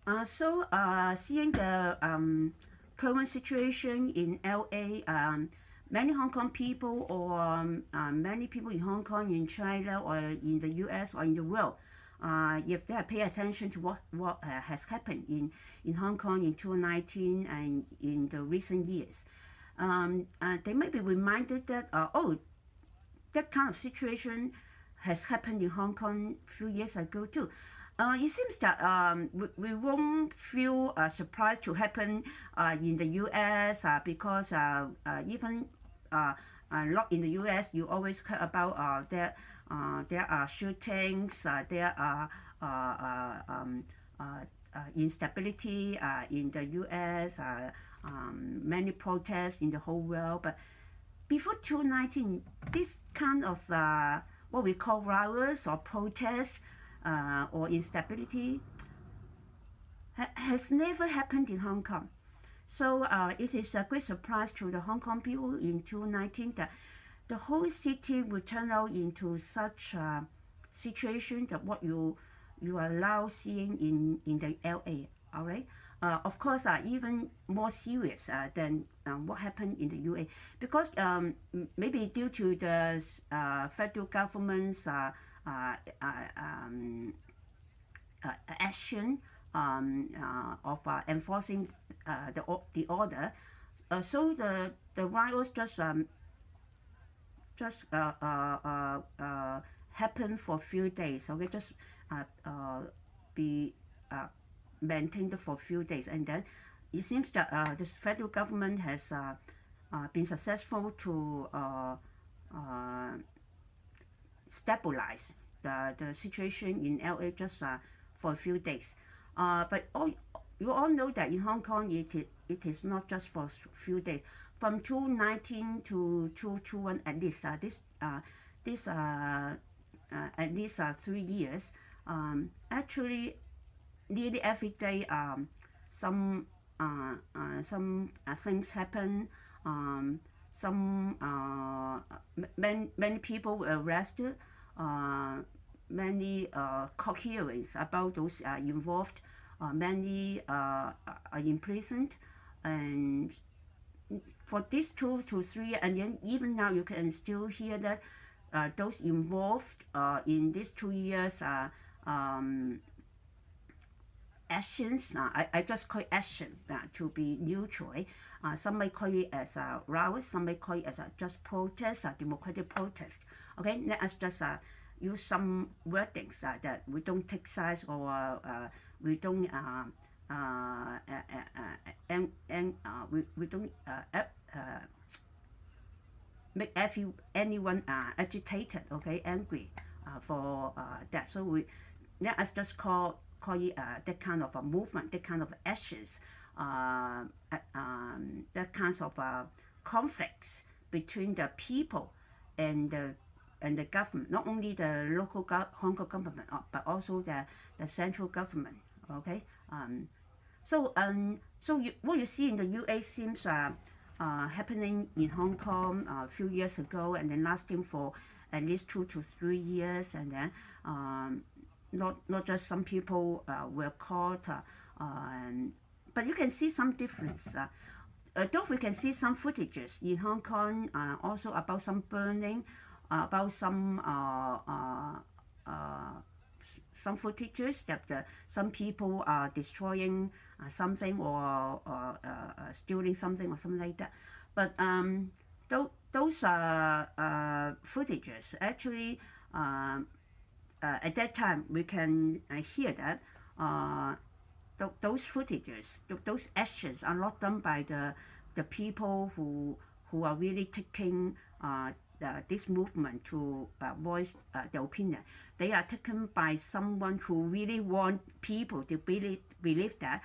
Seeing the current situation in LA, many Hong Kong people or many people in Hong Kong, in China, or in the US or in the world, if they pay attention to what has happened in Hong Kong in 2019 and in the recent years, they may be reminded that, that kind of situation has happened in Hong Kong a few years ago too. It seems that we won't feel surprised to happen in the U.S. Because even not in the U.S., you always hear about there are shootings, there are instability in the U.S., many protests in the whole world. But before 2019, this kind of what we call riots or protests or instability has never happened in Hong Kong. So it is a great surprise to the Hong Kong people in 2019 that the whole city will turn out into such a situation that what you are now seeing in the LA. All right. Of course, even more serious than what happened in the UA, because maybe due to the federal government's action of enforcing the order, so the riots just happen for a few days. Okay, just be maintained for a few days, and then it seems that the federal government has been successful to stabilize the situation in LA just for a few days. But you all know that in Hong Kong it is not just for a few days. From 2019 to 2021, at least this at least 3 years, actually nearly every day some things happen. Many people were arrested. Many court hearings about those involved. Many are imprisoned, and for these 2 to 3, and then even now you can still hear that those involved in these 2 years actions. I just call it action to be neutral. Some may call it as a row, some may call it as a just protest, a democratic protest. Okay, let us just use some wordings that we don't take sides, or we don't we don't make anyone agitated, okay, angry for that. So let us just call it that kind of a movement, that kind of actions, that kinds of conflicts between the people and the government, not only the local Hong Kong government, but also the central government. Okay, so what you see in the UA seems happening in Hong Kong a few years ago, and then lasting for at least 2 to 3 years, and then not just some people were caught, but you can see some difference. Though we can see some footages in Hong Kong also about some burning, about some footages that some people are destroying something, or stealing something, or something like that. But those footages actually at that time we can hear that those footages, those actions are not done by the people who are really taking this movement to voice their opinion. They are taken by someone who really want people to believe that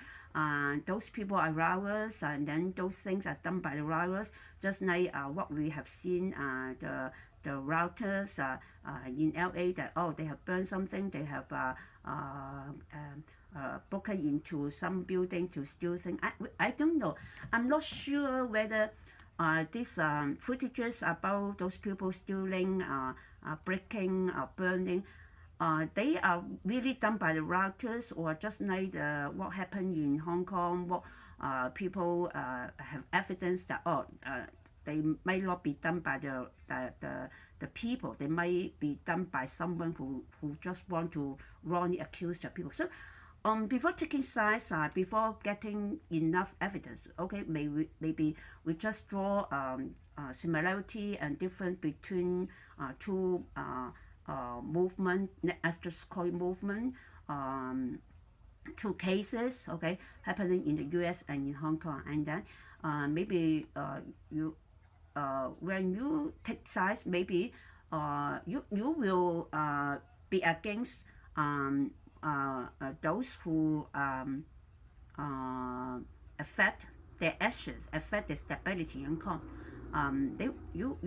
those people are riots, and then those things are done by the riots, just like what we have seen the routers in LA, that they have burned something, they have broken into some building to steal things. I don't know. I'm not sure whether these footages about those people stealing, breaking, burning, they are really done by the routers, or just like what happened in Hong Kong, what people have evidence that they might not be done by the people. They might be done by someone who just want to wrongly accuse the people. So before taking sides, before getting enough evidence, okay, maybe we just draw similarity and difference between two movement, as just call it movement, two cases, okay, happening in the U.S. and in Hong Kong, and then maybe you when you take sides, maybe you will be against those who affect their actions, affect the stability in Hong Kong. You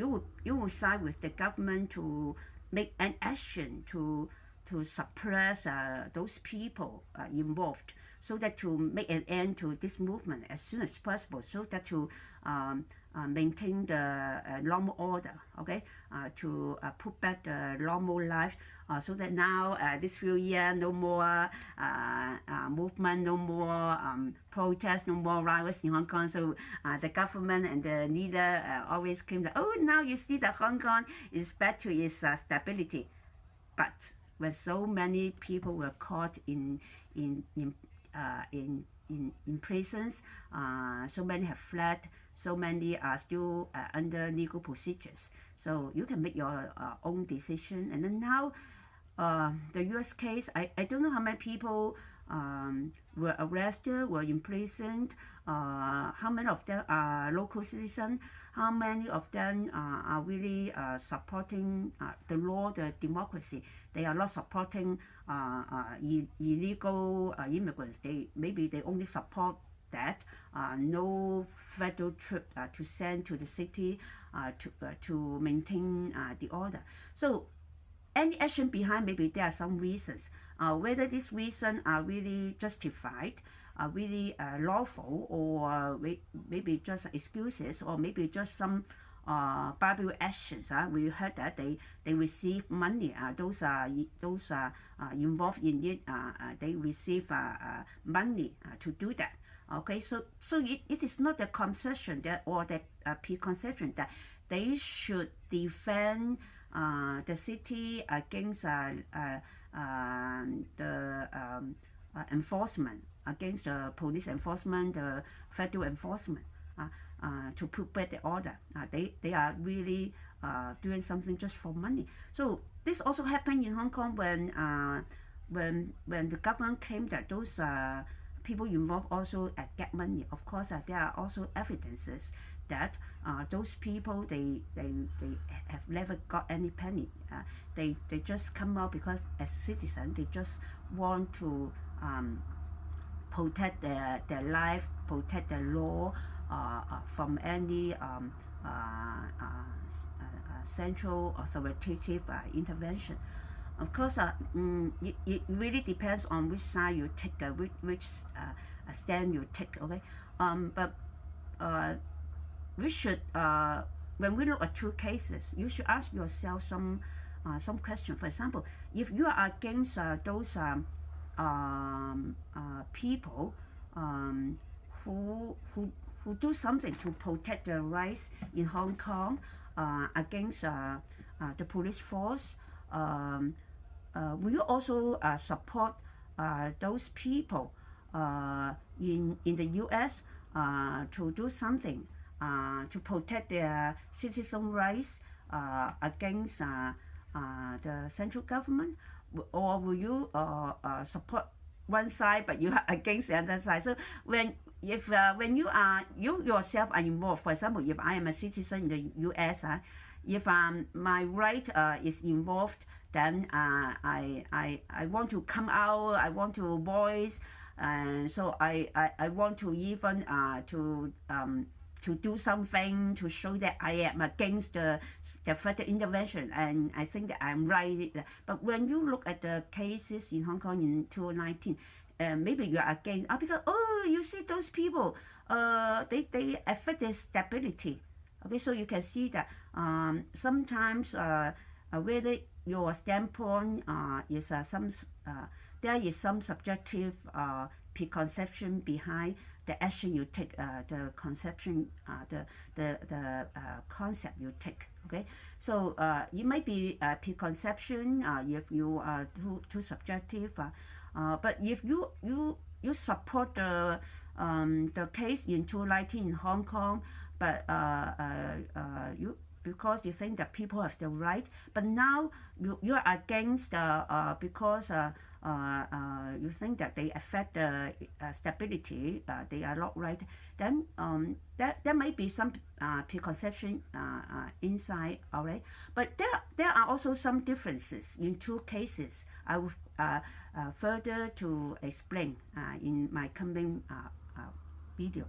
will side with the government to make an action to suppress those people involved, so that to make an end to this movement as soon as possible, so that to maintain the normal order, okay, to put back the normal life, so that now this few years, no more movement, no more protests, no more riots in Hong Kong. So the government and the leader always claim that, oh, now you see that Hong Kong is back to its stability. But when so many people were caught in prisons, so many have fled, so many are still under legal procedures. So you can make your own decision. And then now, the U.S. case, I don't know how many people were arrested, were imprisoned, how many of them are local citizens, how many of them are really supporting the law, the democracy. They are not supporting illegal immigrants. Maybe they only support that no federal troops to send to the city to maintain the order. So any action behind, maybe there are some reasons. Whether these reasons are really justified, really lawful, or maybe just excuses, or maybe just some Bible actions. We heard that they receive money. Those involved in it, they receive money to do that. Okay, so it is not a concession that, or the preconception that they should defend the city against the enforcement, against the police enforcement, the federal enforcement, to put back the order. They are really doing something just for money. So this also happened in Hong Kong when the government claimed that those people involved also get money. Of course, there are also evidences that those people they have never got any penny. They just come out because as citizens they just want to protect their life, protect their law from any central authoritative intervention. Of course, it really depends on which side you take, which stand you take. Okay, but we should, when we look at two cases, you should ask yourself some question. For example, if you are against those people who do something to protect their rights in Hong Kong against the police force, will you also support those people in the U.S. To do something to protect their citizen rights against the central government, or will you support one side but you are against the other side? So when you yourself are involved, for example, if I am a citizen in the U.S., if my right is involved, then I want to come out, I want to voice, and so I want to even to do something to show that I am against the federal intervention, and I think that I'm right. But when you look at the cases in Hong Kong in 2019, maybe you are against, because you see those people, they affect the stability. Okay, so you can see that sometimes whether your standpoint is there is some subjective preconception behind the action you take, the conception, the concept you take. Okay, so it might be a preconception if you are too subjective, but if you support the case in 2019 in Hong Kong, but you, because you think that people have the right, but now you are against because you think that they affect the stability, they are not right, then there might be some preconception inside, all right? But there are also some differences in two cases. I will further to explain in my coming video.